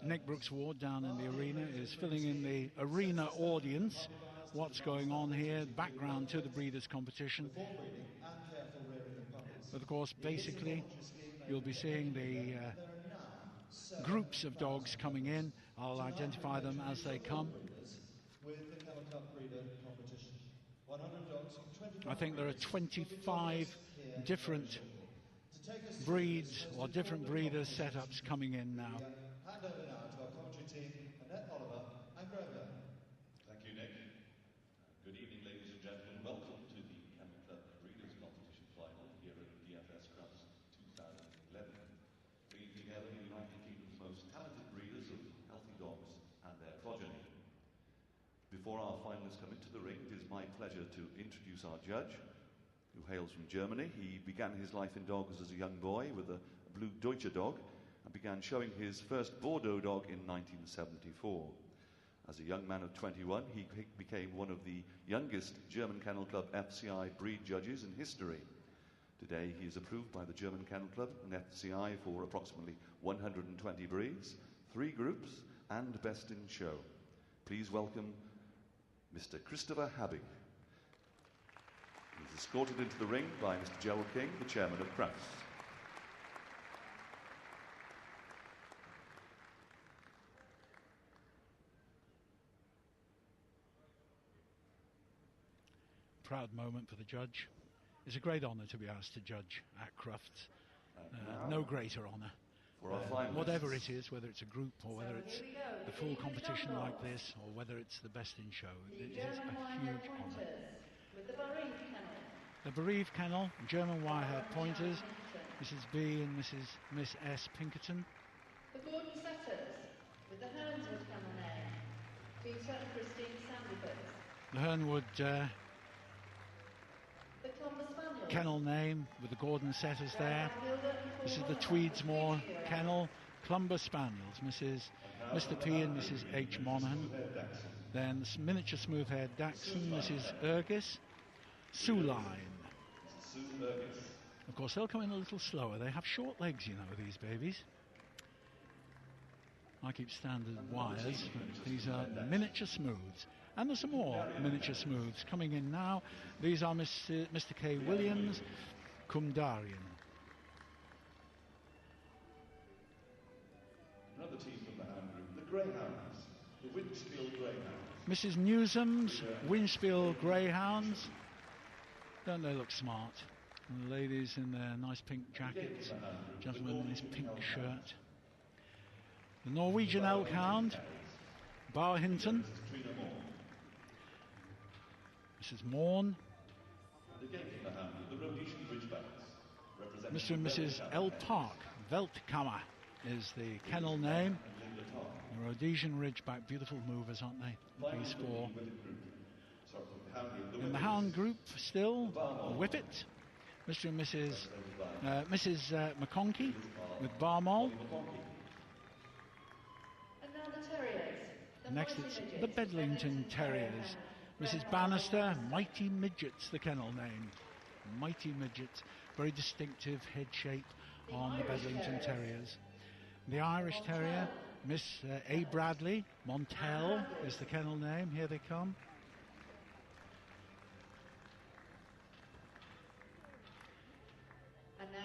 Nick Brooks-Ward down in the arena is filling in the arena audience. What's going on here, background to the breeders' competition. But of course, basically, you'll be seeing the groups of dogs coming in. I'll identify them as they come. I think there are 25 different breeds or different breeders setups coming in now. Hand over now to our commentary team, Annette, Oliver and Graham. Thank you, Nick. Good evening, ladies and gentlemen. Welcome to the Kennel Club Breeders' Competition Final here at DFS Crufts 2011. Bringing together the United Kingdom's most talented breeders of healthy dogs and their progeny. Before our finalists come into the ring, it is my pleasure to introduce our judge, who hails from Germany. He began his life in dogs as a young boy with a blue Deutsche dog and began showing his first Bordeaux dog in 1974. As a young man of 21, he became one of the youngest German Kennel Club FCI breed judges in history. Today he is approved by the German Kennel Club and FCI for approximately 120 breeds, 3 groups and best in show. Please welcome Mr. Christopher Habig. He is escorted into the ring by Mr. Gerald King, the chairman of Crufts. Proud moment for the judge. It's a great honour to be asked to judge at Crufts. No greater honour. Whatever it is, whether it's a group or whether it's the full competition like this or whether it's the best in show, it is a huge honour. The bereaved kennel, German Wirehaired Pointers, Mrs. B and Miss S. Pinkerton. The Gordon Setters, with the Hernswood kennel name, Peter and Christine Sandyfoot. The Hernwood the Clumber Spaniel kennel name with the Gordon Setters there. This is the Tweedsmore kennel, Clumber Spaniels, Mr. P and Mrs. H. Monaghan. Then miniature smooth-haired Dachshund, Mrs. Ergis. Suline. Of course, they'll come in a little slower. They have short legs, you know, these babies. I keep standard wires, but these are the miniature smooths. And there's some more miniature smooths coming in now. These are Mr. K. Williams, Kumdarian. Another team from the Hound Group, the Greyhounds, the Winchfield Greyhounds. Mrs. Newsom's Winchfield Greyhounds. Don't they look smart? And the ladies in their nice pink jackets, gentlemen in his pink shirt. The Norwegian Elk Hound, Bar Hinton, Mrs. Morn, Mr. and Mrs. L. Park, Veltkammer is the kennel name. The Rhodesian Ridgeback, beautiful movers, aren't they? These 4. In the Hound Group, still, Whippet, Mr. and Mrs. McConkey with Barmol. And now the Terriers. Next it's the Bedlington Terriers. Mrs. Bannister, Mighty Midgets, the kennel name. Mighty Midgets, very distinctive head shape on the Bedlington Terriers. The Irish Terrier, Miss A. Bradley, Montel is the kennel name. Here they come.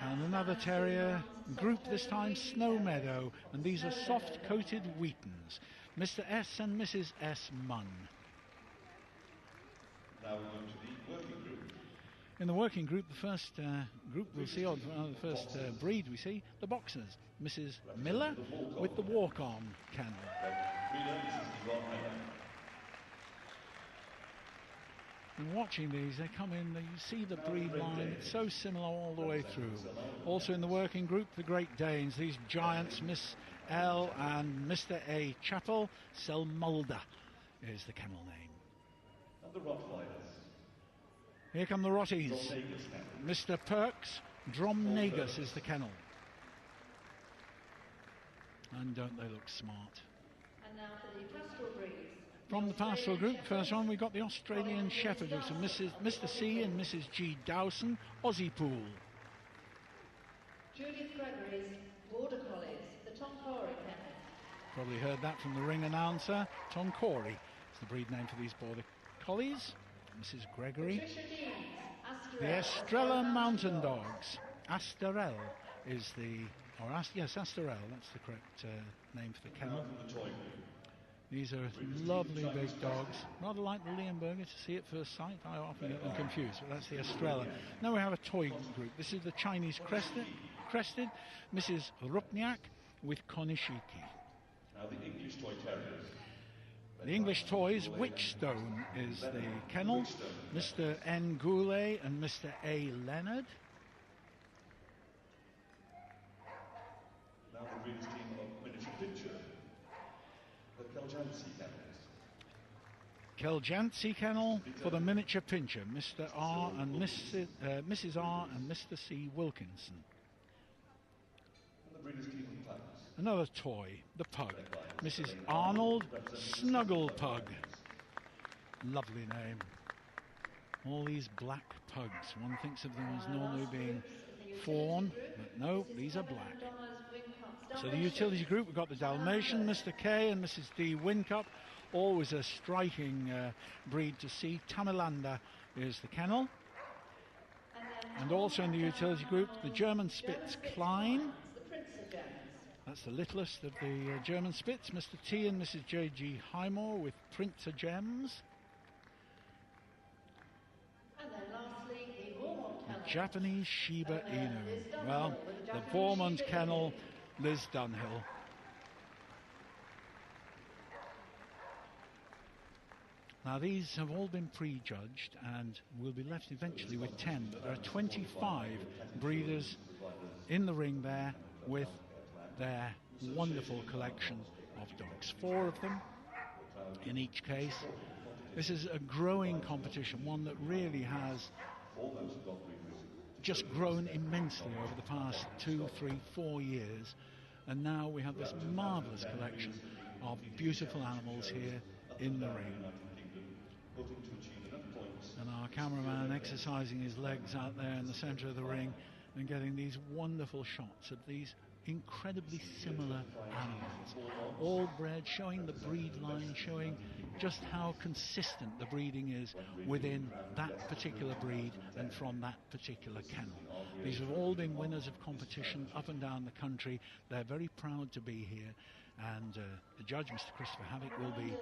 And another terrier group, this time Snow Meadow, and these are soft-coated Wheatons, Mr. S and Mrs. S. Munn. Now we're going to the working group. In the working group, the first group we'll see, or the first breed we see, the Boxers, Mrs. Miller with the Walk-On kennel. And watching these, they come in, you see the breed line, it's so similar all the way through. Also in the working group, the Great Danes, these giants, Miss L and Mr. A. Chappell, Selmulder is the kennel name. And the Rottweilers. Here come the Rotties. Mr. Perks, Dromnegus is the kennel. And don't they look smart? And now for the pastoral breeds. From the pastoral group, first one we've got the Australian Shepherd, so Mr. C and Mrs. G. Dowson, Aussie Pool. Judith Gregory's Border Collies, the Tom Corey kennel. Probably heard that from the ring announcer. Tom Corey is the breed name for these border collies. Mrs. Gregory. The Estrella Mountain Dogs. Astarel is the, yes, Astarel, that's the correct name for the kennel. These are lovely big dogs, rather like the Leonberger to see at first sight. I often get them confused, but that's the Estrella. Now we have a toy group. This is the Chinese crested Mrs. Rupniak with Konishiki. Now the English toy terriers. The English toys, Witchstone is the kennel. Mr. N. Goulet and Mr. A. Leonard. Now the breeders' team of miniature picture. The Keljansi kennel for the miniature pincher, Mr. R and Mrs. R and Mr. C. Wilkinson. And the breeders' team of pugs. Another toy, the pug, Mrs. Arnold Snuggle Pug. Lovely name. All these black pugs. One thinks of them as normally being fawn, but no, these are black. So the utility group, we've got the Dalmatian, Mr. K and Mrs. D. Wincup. Always a striking breed to see. Tamilanda is the kennel. And also in the utility group, the German Spitz Klein. That's the littlest of the German Spitz. Mr. T and Mrs. J.G. Highmore with Prince of Gems. And then lastly, the Vormont kennel. The Japanese Shiba Inu. Well, the Vormont kennel, Liz Dunhill. Now these have all been prejudged and will be left eventually with 10, but there are 25 breeders in the ring there with their wonderful collection of dogs. 4 of them in each case. This is a growing competition, one that really has just grown immensely over the past 2, 3, 4 years, and now we have this marvellous collection of beautiful animals here in the ring. And our cameraman exercising his legs out there in the centre of the ring and getting these wonderful shots of these incredibly similar animals, all bred, showing the breed line, showing just how consistent the breeding is within that particular breed and from that particular kennel. These have all been winners of competition up and down the country. They're very proud to be here, and the judge, Mr. Christopher Havoc, will be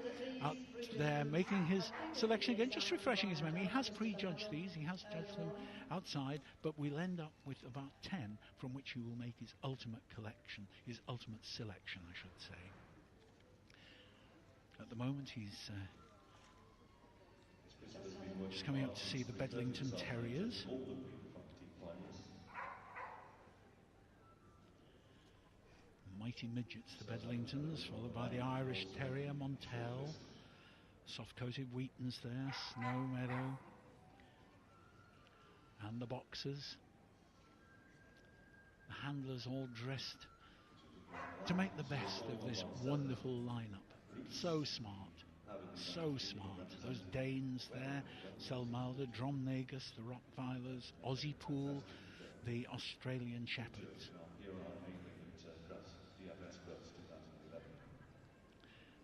out there making his selection again, just refreshing his memory. He has prejudged these, he has judged them outside, but we'll end up with about 10 from which he will make his ultimate collection, his ultimate selection, I should say. At the moment he's just coming up to see the Bedlington Terriers. Mighty Midgets, the Bedlingtons, followed by the Irish Terrier, Montel. Soft-coated Wheatons there, Snow Meadow. And the Boxers. The handlers all dressed to make the best of this wonderful lineup. So smart, so smart. Those Danes there, Selmalder, Dromnegus, the Rottweilers, Aussie Pool, the Australian Shepherds.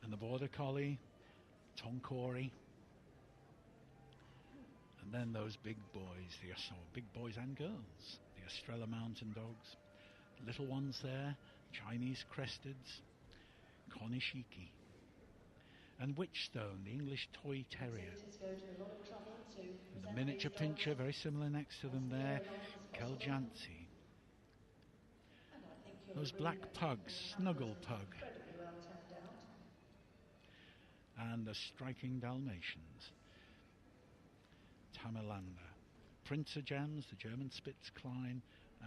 And the Border Collie, Tom Corey. And then those big boys, big boys and girls, the Estrella Mountain Dogs. Little ones there, Chinese Cresteds, Konishiki. And Witchstone, the English Toy Terrier. And the miniature pincher, very similar next to them there, Keljansi. Those black pugs, Snuggle Pug. And the striking Dalmatians, Tamilanda. Prince of Gems, the German Spitz Klein,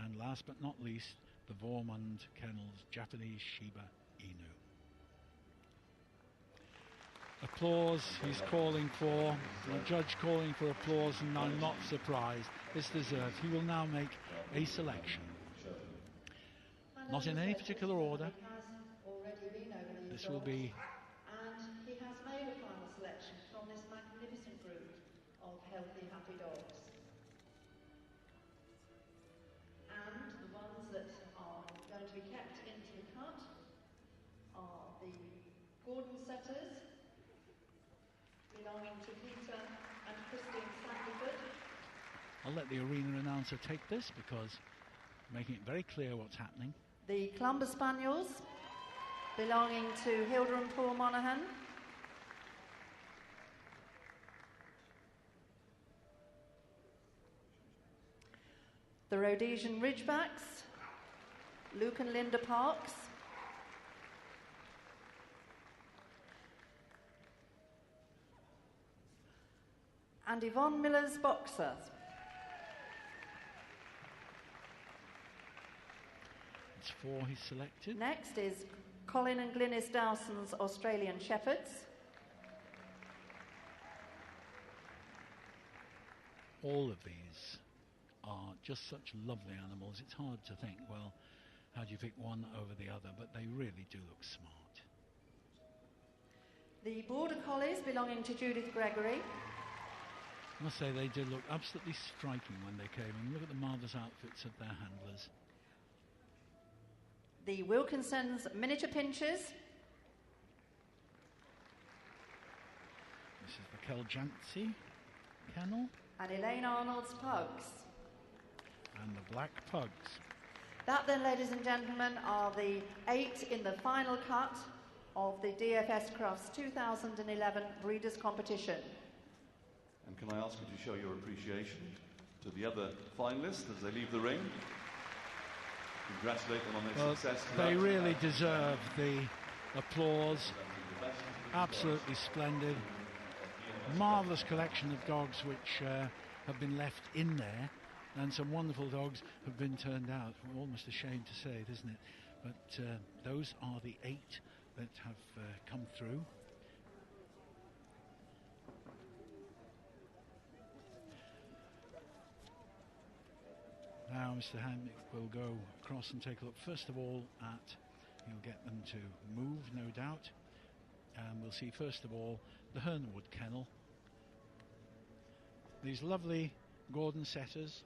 and last but not least, the Vormund Kennels, Japanese Shiba Inu. Applause he's calling for, the judge calling for applause, and I'm not surprised. It's deserved. He will now make a selection. Not in any particular order. This will be... And he has made a final selection from this magnificent group of healthy, happy dogs. And the ones that are going to be kept into the cut are the Gordon setters belonging to Peter and Christine Sandyford. I'll let the arena announcer take this because making it very clear what's happening. The Clumber Spaniels belonging to Hilda and Paul Monaghan. The Rhodesian Ridgebacks, Luke and Linda Parks. And Yvonne Miller's Boxer. It's 4 he's selected. Next is Colin and Glynis Dowson's Australian Shepherds. All of these are just such lovely animals. It's hard to think, well, how do you pick one over the other? But they really do look smart. The Border Collies belonging to Judith Gregory. I must say they did look absolutely striking when they came in. Look at the marvellous outfits of their handlers. The Wilkinson's Miniature Pinchers. This is the Keljancy kennel. And Elaine Arnold's Pugs. And the Black Pugs. That then, ladies and gentlemen, are the 8 in the final cut of the DFS Crufts 2011 Breeders' Competition. And can I ask you to show your appreciation to the other finalists as they leave the ring? Congratulate them on their success. They really deserve the applause. Absolutely splendid. Marvellous collection of dogs which have been left in there, and some wonderful dogs have been turned out. We're almost ashamed to say it, isn't it? But those are the 8 that have come through. Now Mr. Hamnick will go across and take a look first of all at, he'll get them to move, no doubt, and we'll see first of all the Hernwood kennel. These lovely Gordon setters.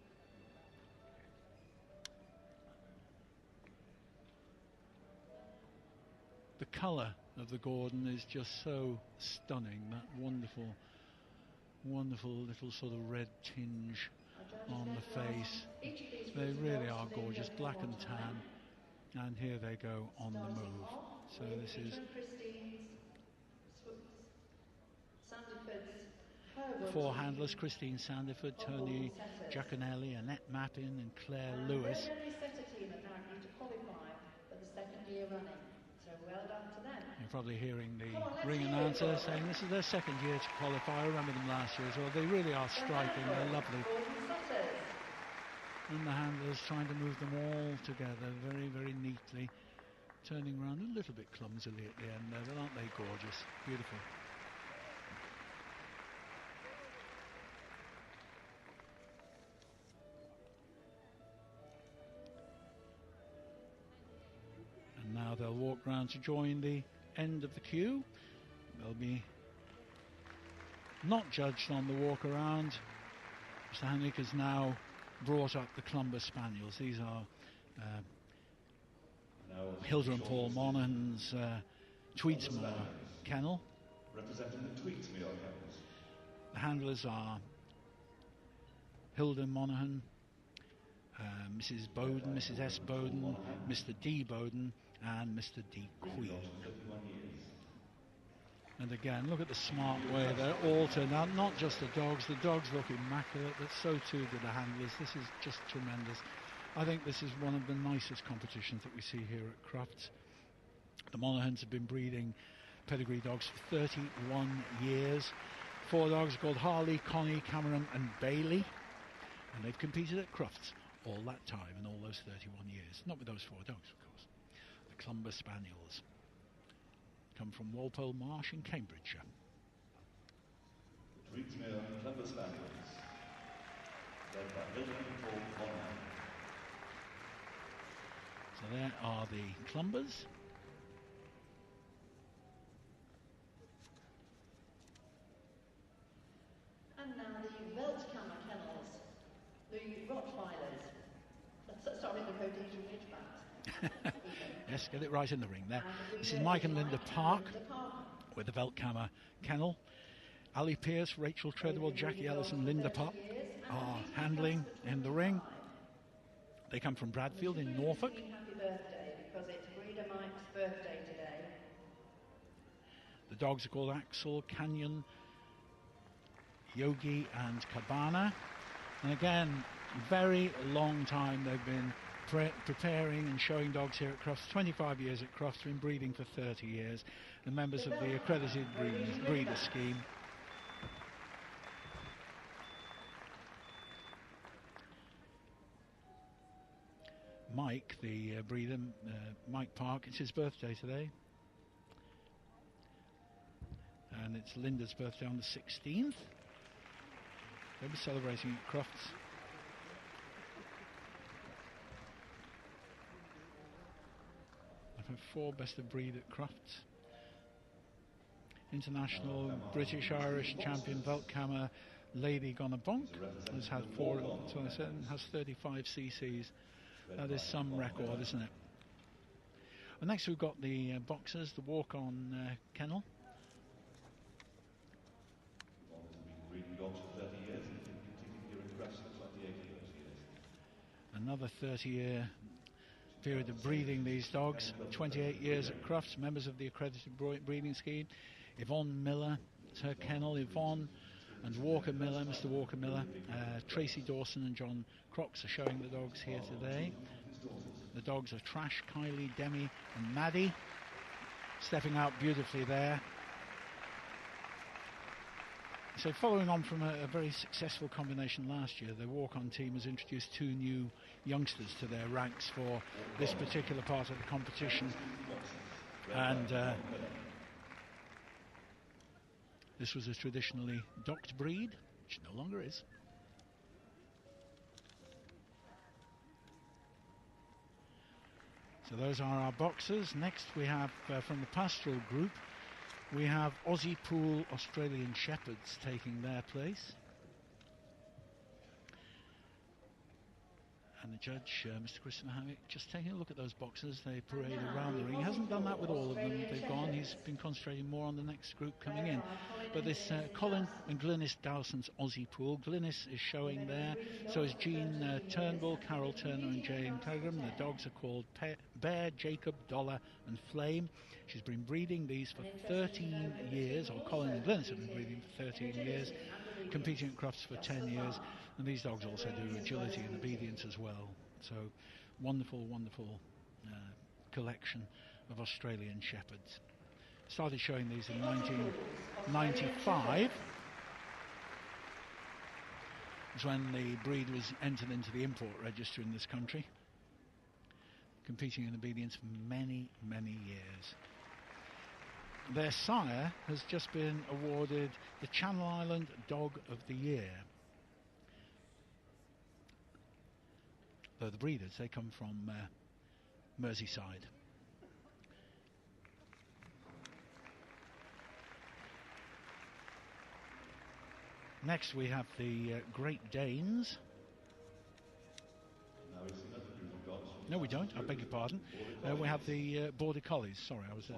The colour of the Gordon is just so stunning, that wonderful, wonderful little sort of red tinge on the face. They really are gorgeous, black and tan, and here they go on the move. So this is 4 handlers: Christine Sandyford, Tony Giaconelli, Annette Mappin and Claire Lewis. They're the only setter team apparently to qualify for the 2nd year running. So well done to them. You're probably hearing the ring announcer saying this is their 2nd year to qualify. I remember them last year as well. They really are striking, they're lovely. And the handlers trying to move them all together very, very neatly. Turning around a little bit clumsily at the end there, but aren't they gorgeous? Beautiful. And now they'll walk round to join the end of the queue. They'll be not judged on the walk around. Mr. Hamnick has now brought up the Clumber Spaniels. These are Hilda and Paul Monaghan's Tweedsmuir kennel. Representing the Tweedsmuir kennels. The handlers are Hilda Monaghan, Mrs. Bowden, Mrs. S. Bowden, Mr. D. Bowden and Mr. D. Queen. And again, look at the smart way they're all turned out. Not just the dogs look immaculate, but so too do the handlers. This is just tremendous. I think this is one of the nicest competitions that we see here at Crufts. The Monaghans have been breeding pedigree dogs for 31 years. 4 dogs called Harley, Connie, Cameron and Bailey. And they've competed at Crufts all that time in all those 31 years. Not with those 4 dogs, of course. The Clumber Spaniels come from Walpole Marsh in Cambridgeshire. Tweedsmuir Clumber Spaniels, led by Hilda and Paul Monaghan. So there are the Clumbers. And now the Veldkammer kennels, the Rottweilers. Sorry, the Rhodesian Ridgebacks. Yes, get it right in the ring there. This is Mike and Linda Park with the Veltkammer kennel. Ali Pierce, Rachel Treadwell, Jackie Ellis and Linda Park are handling in the ring. They come from Bradfield in Norfolk. Happy birthday, because it's breeder Mike's birthday today. The dogs are called Axel, Canyon, Yogi and Cabana. And again, very long time they've been preparing and showing dogs here at Crufts. 25 years at Crufts, been breeding for 30 years. The members of the accredited breeder scheme. Mike, the breeder, Mike Park, it's his birthday today. And it's Linda's birthday on the 16th. They'll be celebrating at Crufts. I've had 4 best of breed at Crufts. International British Irish champion Veltkammer Lady Gonabonk has had 4, so I said, has 35 cc's. That is some record, isn't it? And next we've got the boxers, the walk-on kennel. Another 30-year period of breeding these dogs. 28 years at Crufts, members of the accredited breeding scheme. Yvonne Miller, it's her kennel. Yvonne and Walker Miller, Mr. Walker Miller, Tracy Dawson and John Crocs are showing the dogs here today. The dogs are Trash, Kylie, Demi and Maddie, stepping out beautifully there. So following on from a very successful combination last year, the walk-on team has introduced 2 new youngsters to their ranks for this particular part of the competition. And this was a traditionally docked breed, which no longer is. So those are our boxers. Next we have from the pastoral group, we have Aussie Pool Australian Shepherds taking their place. And the judge, Mr. Christopher Hammock, just taking a look at those boxers. They parade around the ring. He hasn't done that with all of them. They've gone. He's been concentrating more on the next group coming in. But this Colin and Glynis Dowson's Aussie Pool. Glynis is showing there. So is Jean Turnbull, Carol Turner and Jane Pegram. The dogs are called Bear, Jacob, Dollar and Flame. She's been breeding these for 13 years, or Colin and Glynis have been breeding for 13 years, competing at Crufts for 10 years. And these dogs also do agility and obedience as well. So wonderful, wonderful collection of Australian Shepherds. Started showing these in 1995. It's when the breed was entered into the import register in this country. Competing in obedience for many, many years. Their sire has just been awarded the Channel Island Dog of the Year. Though the breeders, they come from Merseyside. Next we have the Great Danes. No, we don't. I beg your pardon. We have the Border Collies. Sorry, I was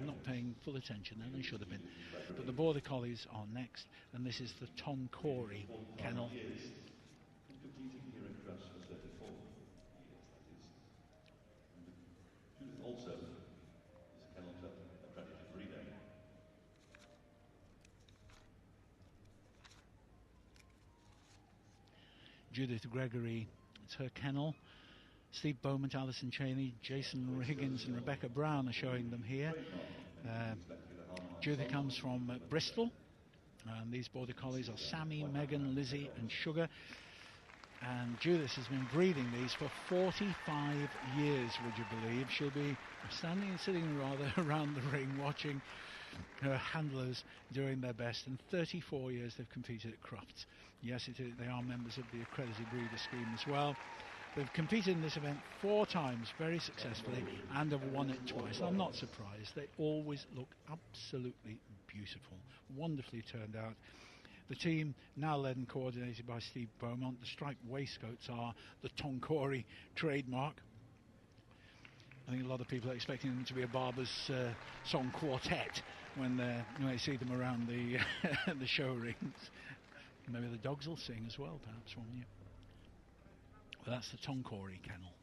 not paying full attention then. I should have been. But the Border Collies are next, and this is the Tonkory kennel. Also, is a kennel club accredited breeder. Judith Gregory, it's her kennel. Steve Beaumont, Alison Cheney, Jason Higgins and Rebecca Brown are showing them here. Judith comes from Bristol, and these Border Collies are Sammy, Megan, Lizzie and Sugar. And Judith has been breeding these for 45 years, would you believe? She'll be standing and sitting rather around the ring watching her handlers doing their best. And 34 years they've competed at Crufts. Yes, they are members of the accredited breeder scheme as well. They've competed in this event 4 times very successfully and have won it twice. I'm not surprised. They always look absolutely beautiful. Wonderfully turned out. The team, now led and coordinated by Steve Beaumont. The striped waistcoats are the Tonkory trademark. I think a lot of people are expecting them to be a Barber's song quartet when you see them around the the show rings. Maybe the dogs will sing as well, perhaps, won't you? Well, that's the Tonkori kennel.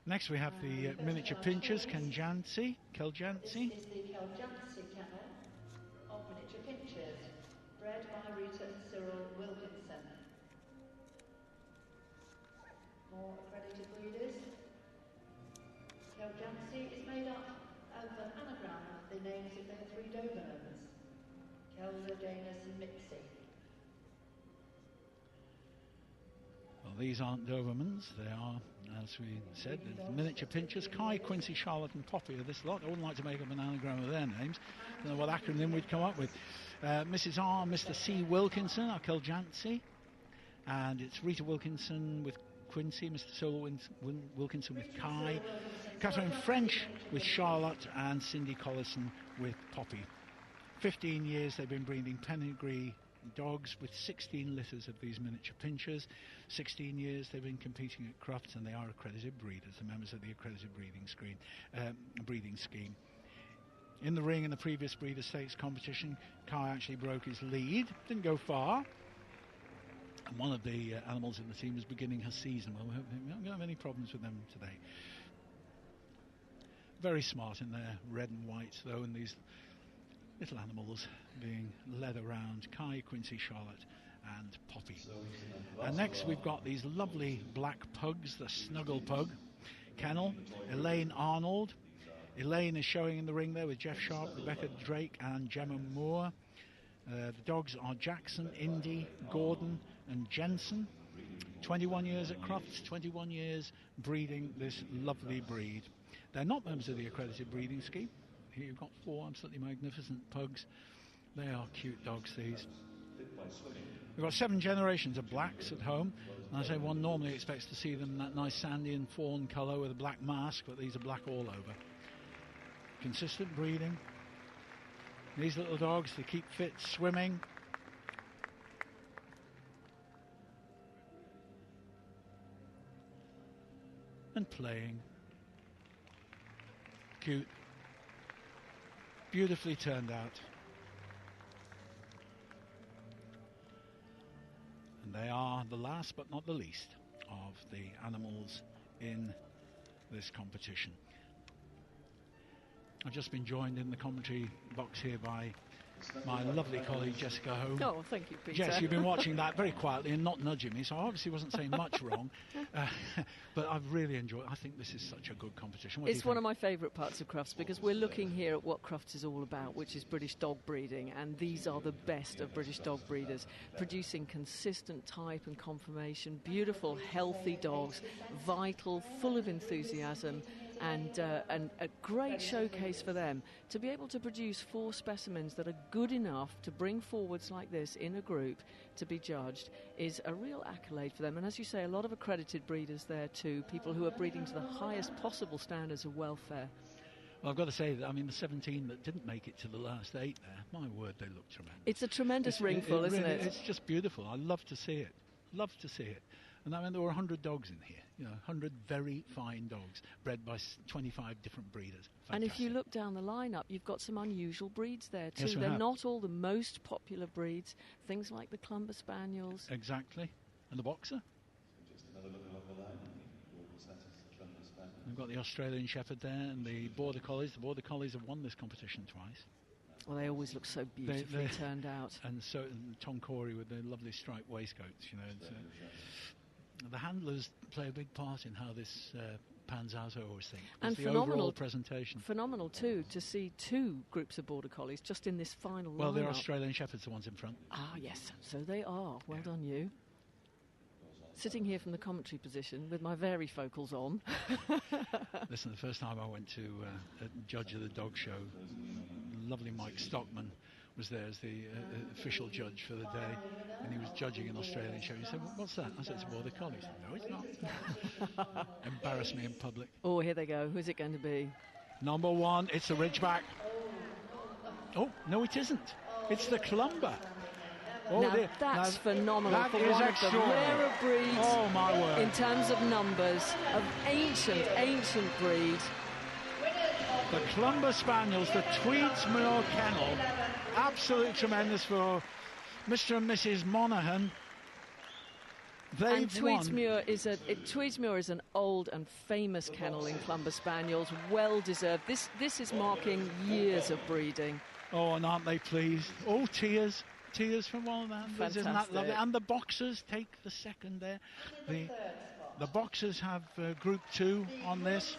Next we have the miniature pinchers, Keljansi. This is the Keljansi kennel of miniature pinchers, bred by Rita Cyril Wilkinson. More accredited breeders. Keljansi is made up of an anagram of the names of their 3 Dobermans, Kelda, Janus and Mixie. Well, these aren't Dobermans, they are, as we said, the miniature pinchers. Kai, Quincy, Charlotte and Poppy are this lot. I wouldn't like to make up an anagram of their names. Don't know what acronym we'd come up with. Mrs. R, Mr. C. Wilkinson are Keljansi, and it's Rita Wilkinson with Quincy, Mr. Sol Wilkinson with Kai, Catherine French with Charlotte, and Cindy Collison with Poppy. 15 years they've been breeding pedigree dogs with 16 litters of these miniature pinchers. 16 years they've been competing at Crufts, and they are accredited breeders, the members of the accredited breeding scheme. In the ring in the previous Breeder Stakes competition, Kai actually broke his lead, didn't go far. And one of the animals in the team is beginning her season. Well, we're not going to have any problems with them today. Very smart in their red and white, though, and these little animals being led around. Kai, Quincy, Charlotte and Poppy. And next we've got these lovely black pugs, the Snuggle Pug kennel, Elaine Arnold. Elaine is showing in the ring there with Jeff Sharp, Rebecca Drake and Gemma Moore. The dogs are Jackson, Indy, Gordon and Jensen. 21 years at Crufts, 21 years breeding this lovely breed. They're not members of the accredited breeding scheme. Here you've got 4 absolutely magnificent pugs. They are cute dogs, these. We've got 7 generations of blacks at home. And I say one normally expects to see them in that nice sandy and fawn colour with a black mask, but these are black all over. Consistent breeding. These little dogs, they keep fit, swimming. And playing. Cute. Beautifully turned out. And they are the last but not the least of the animals in this competition. I've just been joined in the commentary box here by my lovely colleague Jessica Home. Oh, thank you, Peter. Jess, you've been watching that very quietly and not nudging me, so I obviously wasn't saying much wrong. But I've really enjoyed it. I think this is such a good competition. It's one of my favourite parts of Crufts, because we're looking here at what Crufts is all about, which is British dog breeding, and these are the best of British dog breeders, producing consistent type and conformation, beautiful, healthy dogs, vital, full of enthusiasm, and a great showcase for them to be able to produce 4 specimens that are good enough to bring forwards like this in a group to be judged is a real accolade for them. And as you say, a lot of accredited breeders there too, people who are breeding to the highest possible standards of welfare. Well, I've got to say that, I mean, the 17 that didn't make it to the last 8 there, my word, they look tremendous. It's a tremendous ringful, isn't it? It's just beautiful. I love to see it. Love to see it. And I mean, there were 100 dogs in here. 100 very fine dogs bred by 25 different breeders. Fantastic. And if you look down the lineup, you've got some unusual breeds there too. Yes, They're not all the most popular breeds. Things like the Clumber Spaniels. Exactly. And the Boxer. Just another look along the line. We've got the Australian Shepherd there and the Border Collies. The Border Collies have won this competition twice. Well, they always look so beautifully turned out. And so Tom Corey with the lovely striped waistcoats, the handlers play a big part in how this pans out, I always think. And the overall presentation. Phenomenal too to see 2 groups of Border Collies just in this final lineup. Well, they're Australian Shepherds, the ones in front. Ah, yes, so they are. Well done, you. Sitting here from the commentary position with my varifocals on. Listen, the first time I went to a judge of the dog show, lovely Mike Stockman was there as the official judge for the day, and he was judging an Australian show. He said, "What's that?" I said, "It's a Border Collie." He said, "No, it's not." Embarrassed me in public. Oh, here they go. Who's it going to be? Number 1, it's the Ridgeback. Oh, no, it isn't. It's the Clumber. Oh, now, that's phenomenal that for is one of the rarer breeds oh, my word. in terms of numbers, of ancient breed. The Clumber Spaniels, the Tweedsmuir Kennel, absolutely tremendous for Mr. and Mrs. Monaghan. And Tweedsmuir is an old and famous kennel in Clumber Spaniels, well deserved. This is marking years of breeding. Oh, and aren't they pleased? Oh, tears from one of them. Fantastic. Isn't that lovely? And the boxers take the second there. The boxers have Group 2 on this.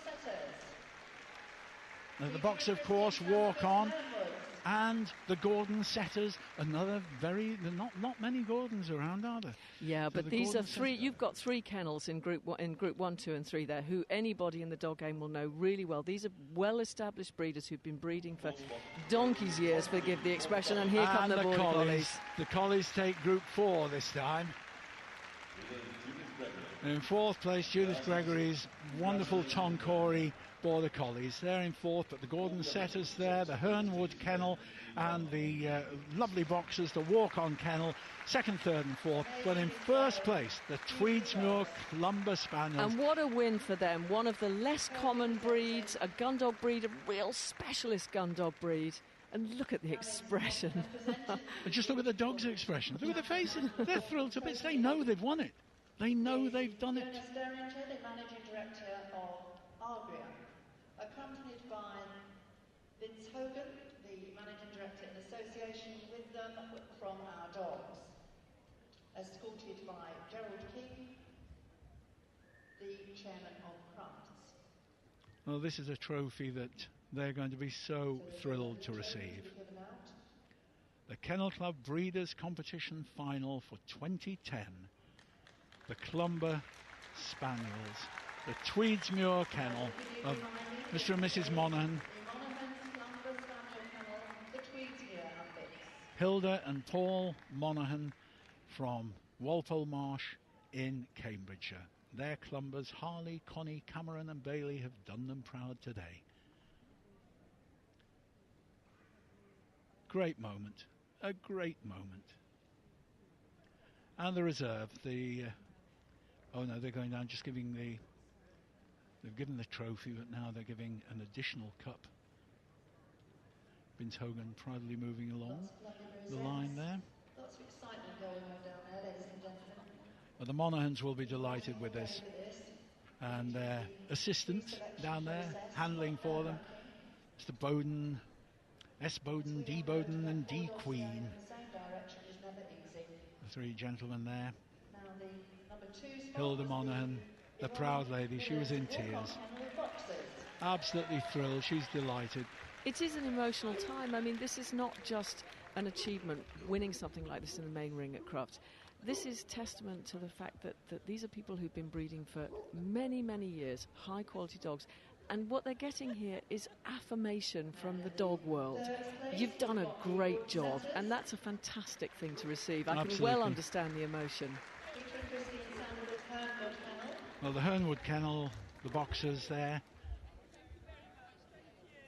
Now, the boxers, of course, walk on. And the Gordon setters, another not many Gordons around, are there? Yeah, so but these are three. You've got three kennels in Group 1, 2, and 3 there, who anybody in the dog game will know really well. These are well-established breeders who've been breeding for donkey's years, forgive the expression. And here come the Border Collies. The Collies take Group 4 this time. In fourth place, Judith Gregory's wonderful Tonkory Border Collies. They're in fourth, but the Gordon Setters there, the Hernwood Kennel, and the lovely boxers, the Walk-On Kennel, second, third and fourth. But in first place, the Tweedsmuir Clumber Spaniels. And what a win for them. One of the less common breeds, a gun dog breed, a real specialist gun dog breed. And look at the expression. Just look at the dog's expression. Look at their faces. They're thrilled to bits. They know they've won it. They know they've done it. Dennis Derringer, the managing director of Argria, accompanied by Vince Hogan, the managing director in association with them from Our Dogs, escorted by Gerald King, the chairman of crufts. Well, this is a trophy that they're going to be so thrilled to receive. The Kennel Club Breeders' Competition Final for 2010. The Clumber Spaniels, the Tweedsmuir Kennel of Mr. and Mrs. Monaghan, Hilda and Paul Monaghan from Walpole Marsh in Cambridgeshire. Their Clumbers, Harley, Connie, Cameron and Bailey, have done them proud today. Great moment, a great moment. And the reserve, oh no, they're going down, just giving they've given the trophy, but now they're giving an additional cup. Vince Hogan proudly moving along the line there. Lots of excitement going on down there, ladies and gentlemen. Well, the Monaghans will be delighted with this. And their assistant down there, handling for them, Mr. Bowden, S. Bowden, D. Bowden and D. Queen. The three gentlemen there. Hilda Monaghan, the proud lady, she was in tears. Absolutely thrilled, she's delighted. It is an emotional time. I mean, this is not just an achievement, winning something like this in the main ring at Crufts. This is testament to the fact that these are people who've been breeding for many, many years, high-quality dogs. And what they're getting here is affirmation from the dog world. You've done a great job, and that's a fantastic thing to receive. I can well understand the emotion. Well, the Hernwood Kennel, the boxers there.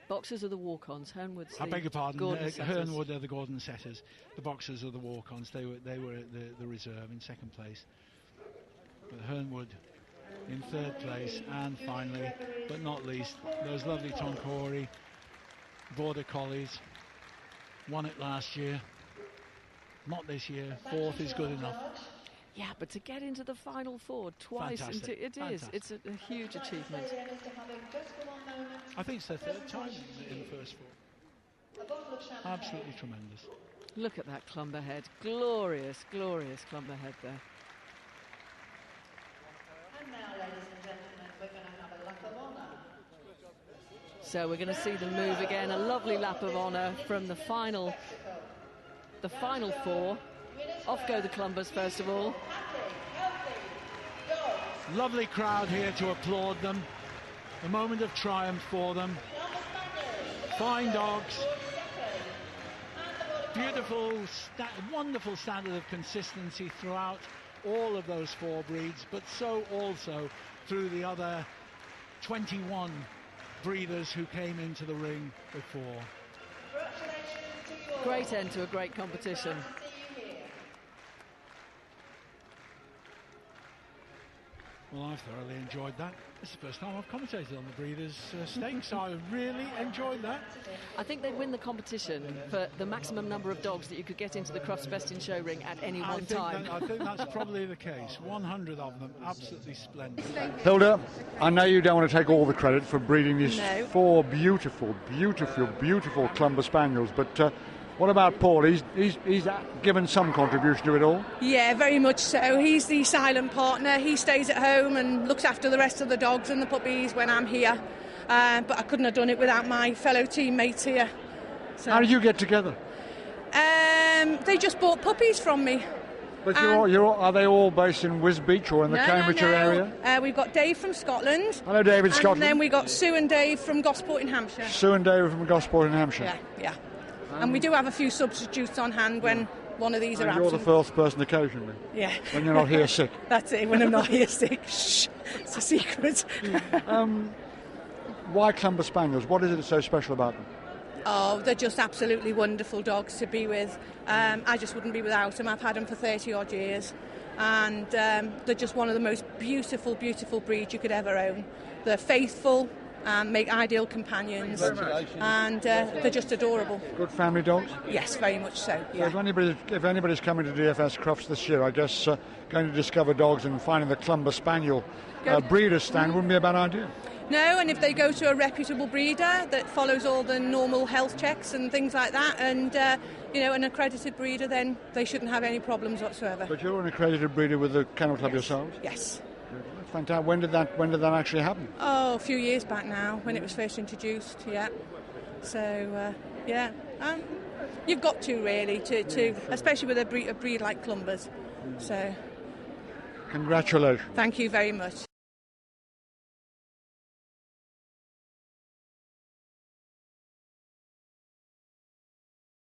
Boxers are the walk-ons. Hernwood's the I beg your pardon. Hernwood are the Gordon setters. The boxers are the walk-ons. They were the reserve in second place. But Hernwood in third place, and finally, but not least, those lovely Tonkory Border Collies. Won it last year. Not this year. Fourth is good enough. Yeah, but to get into the final four twice, it's a huge achievement. I think it's their third time in the first four. Absolutely tremendous. Look at that Clumber head. Glorious, glorious Clumber head there. And now, ladies and gentlemen, we're going to have a lap of honour. So we're going to see them move again. A lovely lap of honour from the final four. Off go the Clumbers first of all. Lovely crowd here to applaud them. A moment of triumph for them. Fine dogs. Beautiful, wonderful standard of consistency throughout all of those four breeds, but so also through the other 21 breeders who came into the ring before. Great end to a great competition. Well, I've thoroughly enjoyed that. It's the first time I've commentated on the Breeders' Stakes. I really enjoyed that. I think they win the competition for the maximum number of dogs that you could get into the Crufts Best in Show ring at any one time. I think that's probably the case. 100 of them, absolutely splendid. Hilda, I know you don't want to take all the credit for breeding these No. 4 beautiful Clumber Spaniels, but what about Paul? He's given some contribution to it all. Yeah, very much so. He's the silent partner. He stays at home and looks after the rest of the dogs and the puppies when I'm here. But I couldn't have done it without my fellow teammates here. So, How did you get together? they just bought puppies from me. But are they all based in Wisbech or in the Cambridgeshire area? We've got Dave from Scotland. Hello, David, Scotland. And then we got Sue and Dave from Gosport in Hampshire. Sue and David from Gosport in Hampshire. Yeah. And we do have a few substitutes on hand when one of these are absent. You're the first person occasionally. Yeah. When you're not here sick. That's it, when I'm not here sick. Shh, it's a secret. Why Clumber Spaniels? What is it that's so special about them? Oh, they're just absolutely wonderful dogs to be with. I just wouldn't be without them. I've had them for 30 odd years. And they're just one of the most beautiful breeds you could ever own. They're faithful, make ideal companions, and they're just adorable. Good family dogs? Yes, very much so. Yeah. So if anybody's coming to DFS Crufts this year, I guess going to discover dogs and finding the Clumber Spaniel breeders stand wouldn't be a bad idea. No, and if they go to a reputable breeder that follows all the normal health checks and things like that, and an accredited breeder, then they shouldn't have any problems whatsoever. But you're an accredited breeder with the Kennel Club yourselves? Yes. That's fantastic. When did that actually happen? Oh, a few years back now, when it was first introduced. Yeah. So you've got to really to especially with a breed like Clumbers. So. Congratulations. Thank you very much.